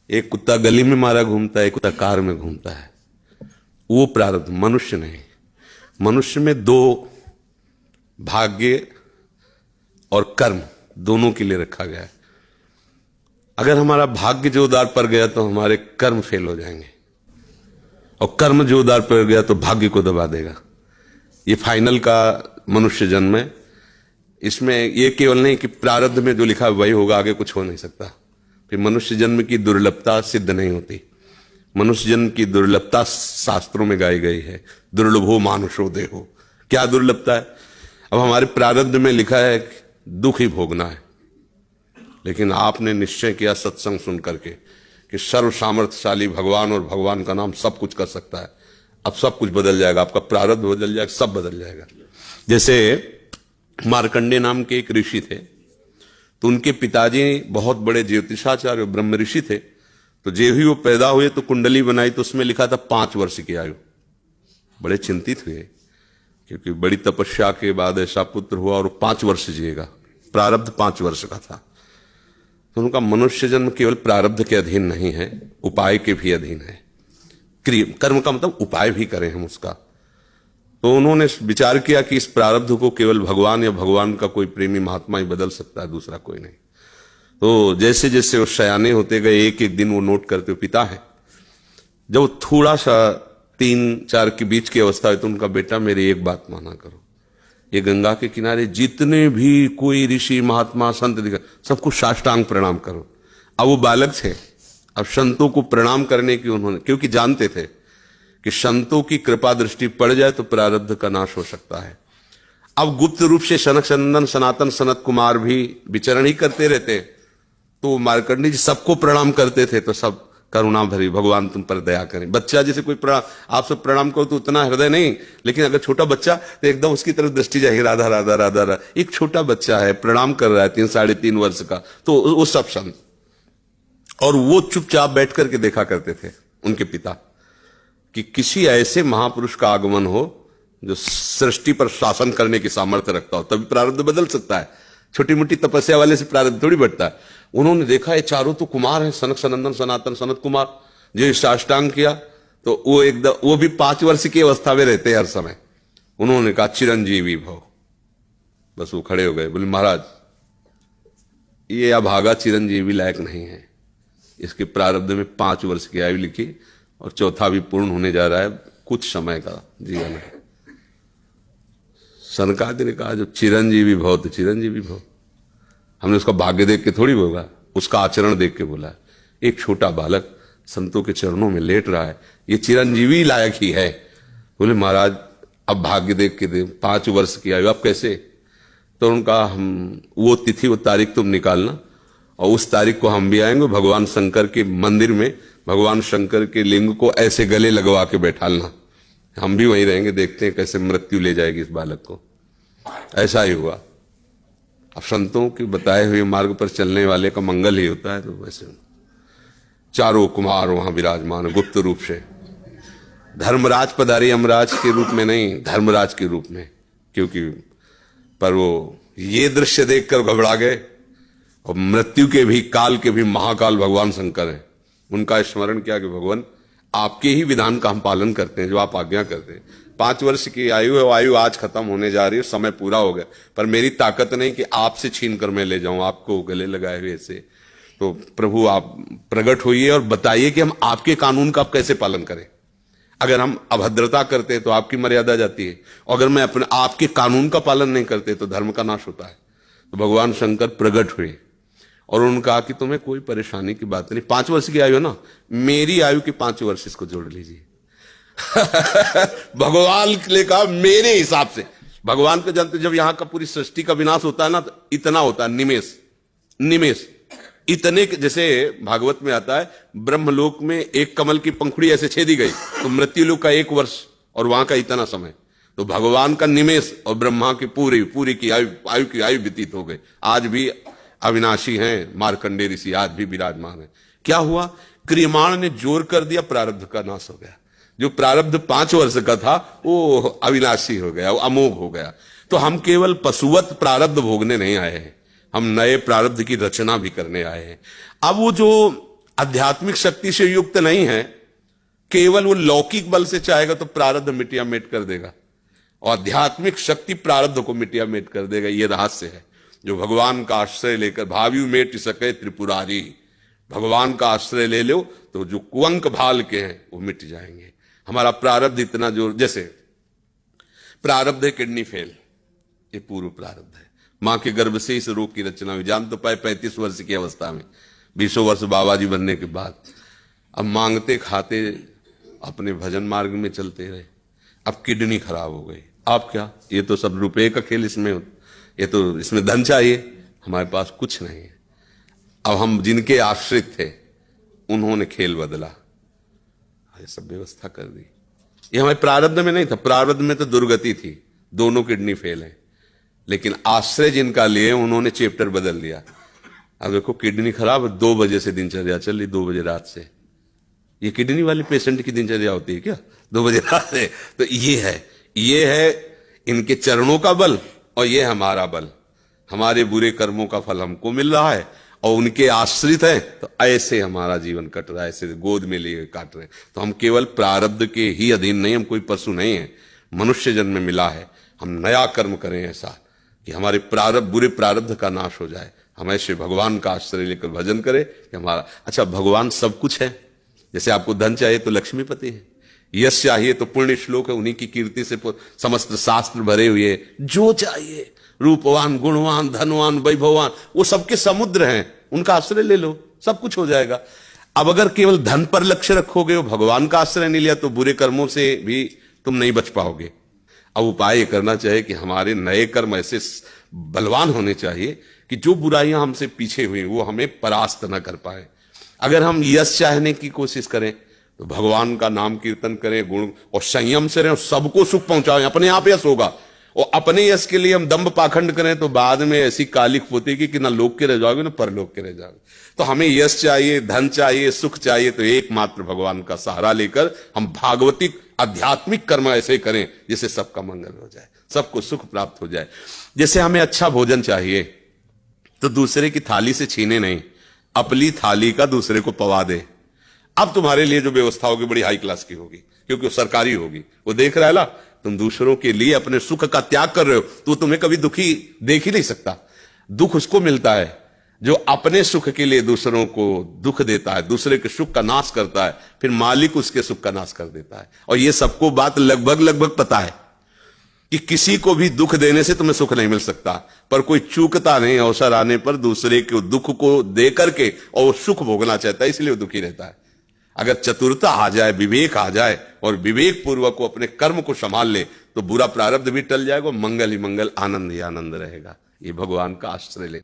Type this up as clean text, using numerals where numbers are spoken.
एक कुत्ता गली में मारा घूमता है, एक कुत्ता कार में घूमता है। वो प्रारब्ध, मनुष्य नहीं। मनुष्य में दो, भाग्य और कर्म, दोनों के लिए रखा गया है। अगर हमारा भाग्य जोरदार पड़ गया तो हमारे कर्म फेल हो जाएंगे, और कर्म जोरदार पड़ गया तो भाग्य को दबा देगा। ये फाइनल का मनुष्य जन्म है। इसमें ये केवल नहीं कि प्रारब्ध में जो लिखा है वही होगा, आगे कुछ हो नहीं सकता। फिर मनुष्य जन्म की दुर्लभता सिद्ध नहीं होती। मनुष्य जन्म की दुर्लभता शास्त्रों में गाई गई है। दुर्लभो मानुषो देहो। क्या दुर्लभता है? अब हमारे प्रारब्ध में लिखा है दुख ही भोगना है, लेकिन आपने निश्चय किया सत्संग सुन करके कि सर्व सामर्थ्यशाली भगवान और भगवान का नाम सब कुछ कर सकता है। अब सब कुछ बदल जाएगा, आपका प्रारब्ध बदल जाएगा, सब बदल जाएगा। जैसे मार्कंडेय नाम के एक ऋषि थे, तो उनके पिताजी बहुत बड़े ज्योतिषाचार्य ब्रह्म ऋषि थे। तो जो ही वो पैदा हुए तो कुंडली बनाई, तो उसमें लिखा था 5 वर्ष की आयु। बड़े चिंतित हुए, क्योंकि बड़ी तपस्या के बाद ऐसा पुत्र हुआ और 5 वर्ष जिएगा। प्रारब्ध 5 वर्ष का था। तो उनका मनुष्य जन्म केवल प्रारब्ध के अधीन नहीं है, उपाय के भी अधीन है। कर्म का मतलब उपाय भी करें हम उसका। तो उन्होंने विचार किया कि इस प्रारब्ध को केवल भगवान या भगवान का कोई प्रेमी महात्मा ही बदल सकता है, दूसरा कोई नहीं। तो जैसे जैसे वो सयाने होते गए, एक एक दिन वो नोट करते हुए पिता है, जब वो थोड़ा सा 3-4 के बीच की अवस्था है, तो उनका बेटा मेरी एक बात माना करो, ये गंगा के किनारे जितने भी कोई ऋषि महात्मा संत दिखा, सबको साष्टांग प्रणाम करो। अब वो बालक थे, अब संतों को प्रणाम करने की उन्होंने, क्योंकि जानते थे कि संतों की कृपा दृष्टि पड़ जाए तो प्रारब्ध का नाश हो सकता है। अब गुप्त रूप से सनक सनंदन सनातन सनत कुमार भी विचरण ही करते रहते, तो मार्कंडेय जी सबको प्रणाम करते थे। तो सब करुणा भरी, भगवान तुम पर दया करें। बच्चा जैसे कोई प्रणाम, आप सब प्रणाम करो तो उतना हृदय नहीं, लेकिन अगर छोटा बच्चा तो एकदम उसकी तरफ दृष्टि जाएगी, राधा राधा राधा राधा। एक छोटा बच्चा है, प्रणाम कर रहा है 3-3.5 वर्ष का, तो वो सब संत। और वो चुपचाप बैठ करके देखा करते थे उनके पिता कि किसी ऐसे महापुरुष का आगमन हो जो सृष्टि पर शासन करने की सामर्थ्य रखता हो, तभी प्रारब्ध बदल सकता है। छोटी मोटी तपस्या वाले से प्रारब्ध थोड़ी बढ़ता है। उन्होंने देखा ये चारों तो कुमार हैं, सनक सनंदन सनातन सनत कुमार, जो साष्टांग किया, तो वो एकदम, वो भी 5 वर्ष की अवस्था में रहते हैं हर समय। उन्होंने कहा चिरंजीवी भव। बस वो खड़े हो गए, बोले महाराज ये अभागा चिरंजीवी लायक नहीं है, इसके प्रारब्ध में 5 वर्ष की आयु लिखी और चौथा भी पूर्ण होने जा रहा है, कुछ समय का जीवन है। सनकादि ने कहा जो चिरंजीवी भव तो चिरंजीवी भव। हमने उसका भाग्य देख के थोड़ी बोला, उसका आचरण देख के बोला। एक छोटा बालक संतों के चरणों में लेट रहा है, ये चिरंजीवी लायक ही है। बोले महाराज अब भाग्य देख के दे, 5 वर्ष की आयु, अब कैसे? तो उनका हम वो तिथि वो तारीख तुम निकालना, और उस तारीख को हम भी आएंगे। भगवान शंकर के मंदिर में भगवान शंकर के लिंग को ऐसे गले लगवा के बैठालना, हम भी वहीं रहेंगे, देखते हैं कैसे मृत्यु ले जाएगी इस बालक को। ऐसा ही हुआ। अब संतों के बताए हुए मार्ग पर चलने वाले का मंगल ही होता है। तो वैसे चारों कुमार वहां विराजमान गुप्त रूप से, धर्मराज पधारी यमराज के रूप में नहीं, धर्मराज के रूप में। क्योंकि पर वो ये दृश्य देखकर घबरा गए, और मृत्यु के भी, काल के भी महाकाल भगवान शंकर हैं। उनका स्मरण किया कि भगवान आपके ही विधान का हम पालन करते हैं, जो आप आज्ञा करते हैं। 5 वर्ष की आयु है, वो आयु आज खत्म होने जा रही है, समय पूरा हो गया, पर मेरी ताकत नहीं कि आपसे छीन कर मैं ले जाऊं आपको गले लगाए हुए से। तो प्रभु आप प्रकट होइए और बताइए कि हम आपके कानून का आप कैसे पालन करें। अगर हम अभद्रता करते हैं तो आपकी मर्यादा जाती है, और अगर मैं अपने आपके कानून का पालन नहीं करते तो धर्म का नाश होता है। तो भगवान शंकर प्रकट हुए और उन्होंने कहा कि तुम्हें कोई परेशानी की बात नहीं। 5 वर्ष की आयु है ना, मेरी आयु के 5 वर्ष इसको जोड़ लीजिए। भगवान ने कहा मेरे हिसाब से। भगवान को जानते, जब यहां का पूरी सृष्टि का विनाश होता है ना, तो इतना होता है, निमेष निमेष इतने। जैसे भागवत में आता है, ब्रह्मलोक में एक कमल की पंखुड़ी ऐसे छेदी गई, तो मृत्युलोक का 1 वर्ष और वहां का इतना समय। तो भगवान का निमेष और ब्रह्मा की पूरी की आयु व्यतीत हो गई। आज भी अविनाशी हैं मार्कंडेय ऋषि, आज भी विराजमान है। क्या हुआ? क्रियमाण ने जोर कर दिया, प्रारब्ध का नाश हो गया। जो प्रारब्ध 5 वर्ष का था वो अविनाशी हो गया, वो अमोघ हो गया। तो हम केवल पशुवत प्रारब्ध भोगने नहीं आए हैं, हम नए प्रारब्ध की रचना भी करने आए हैं। अब वो जो आध्यात्मिक शक्ति से युक्त नहीं है, केवल वो लौकिक बल से चाहेगा तो प्रारब्ध मिटिया मेट कर देगा, और आध्यात्मिक शक्ति प्रारब्ध को मिटिया मेट कर देगा। ये रहस्य है। जो भगवान का आश्रय लेकर भावी मेट सके त्रिपुरारी, भगवान का आश्रय ले लो तो जो कुअंक भाल के हैं वो मिट जाएंगे। हमारा प्रारब्ध इतना जोर, जैसे प्रारब्ध है किडनी फेल, ये पूर्व प्रारब्ध है। मां के गर्भ से इस रोग की रचना हुई, जान तो पाए 35 वर्ष की अवस्था में, 20 वर्ष बाबा जी बनने के बाद। अब मांगते खाते अपने भजन मार्ग में चलते रहे, अब किडनी खराब हो गई। आप क्या, ये तो सब रुपए का खेल इसमें, ये तो इसमें धन चाहिए, हमारे पास कुछ नहीं है। अब हम जिनके आश्रित थे उन्होंने खेल बदला, ये सब व्यवस्था कर दी। ये हमारे प्रारब्ध में नहीं था, प्रारब्ध में तो दुर्गति थी, दोनों किडनी फेल है, लेकिन आश्रय जिनका लिए उन्होंने चैप्टर बदल दिया। अब देखो किडनी खराब, 2 बजे से दिनचर्या चल रही, 2 बजे रात से। ये किडनी वाले पेशेंट की दिनचर्या होती है क्या 2 बजे रात से? तो ये है इनके चरणों का बल, और ये हमारा बल। हमारे बुरे कर्मों का फल हमको मिल रहा है, और उनके आश्रित हैं, तो ऐसे हमारा जीवन कट रहा है, ऐसे गोद में लिए काट रहे हैं। तो हम केवल प्रारब्ध के ही अधीन नहीं, हम कोई पशु नहीं है, मनुष्य जन्म में मिला है। हम नया कर्म करें ऐसा कि हमारे प्रारब्ध, बुरे प्रारब्ध का नाश हो जाए। हम ऐसे भगवान का आश्रय लेकर भजन करें कि हमारा, अच्छा भगवान सब कुछ है। जैसे आपको धन चाहिए तो लक्ष्मीपति है, यश चाहिए तो पुण्य श्लोक है, उन्हीं की कीर्ति से समस्त शास्त्र भरे हुए। जो चाहिए, रूपवान, गुणवान, धनवान, वैभवान, वो सबके समुद्र हैं, उनका आश्रय ले लो, सब कुछ हो जाएगा। अब अगर केवल धन पर लक्ष्य रखोगे और भगवान का आश्रय नहीं लिया तो बुरे कर्मों से भी तुम नहीं बच पाओगे। अब उपाय करना चाहिए कि हमारे नए कर्म ऐसे बलवान होने चाहिए कि जो बुराइयां हमसे पीछे हुई वो हमें परास्त न कर पाए। अगर हम यश चाहने की कोशिश करें तो भगवान का नाम कीर्तन करें, गुण और संयम से रहें, सबको सुख पहुंचाएं, अपने आप यश होगा। और अपने यश के लिए हम दंभ पाखंड करें तो बाद में ऐसी कालिक पोतेगी कि ना लोक के रह जाओगे ना परलोक के रह जाओगे। तो हमें यश चाहिए, धन चाहिए, सुख चाहिए, तो एकमात्र भगवान का सहारा लेकर हम भागवतिक आध्यात्मिक कर्म ऐसे करें जिससे सबका मंगल हो जाए, सबको सुख प्राप्त हो जाए। जैसे हमें अच्छा भोजन चाहिए तो दूसरे की थाली से छीने नहीं, अपनी थाली का दूसरे को पवा दे। अब तुम्हारे लिए जो व्यवस्था होगी बड़ी हाई क्लास की होगी, क्योंकि वो सरकारी होगी। वो देख रहा है ना, तुम दूसरों के लिए अपने सुख का त्याग कर रहे हो, तो तुम्हें कभी दुखी देख ही नहीं सकता। दुख उसको मिलता है जो अपने सुख के लिए दूसरों को दुख देता है, दूसरे के सुख का नाश करता है, फिर मालिक उसके सुख का नाश कर देता है। और ये सबको बात लगभग पता है कि किसी को भी दुख देने से तुम्हें सुख नहीं मिल सकता, पर कोई चूकता नहीं अवसर आने पर दूसरे के दुख को दे करके, और वो सुख भोगना चाहता है, इसलिए वो दुखी रहता है। अगर चतुरता आ जाए, विवेक आ जाए, और विवेक पूर्वक को अपने कर्म को संभाल ले, तो बुरा प्रारब्ध भी टल जाएगा, मंगल ही मंगल, आनंद ही आनंद रहेगा। ये भगवान का आश्रय ले।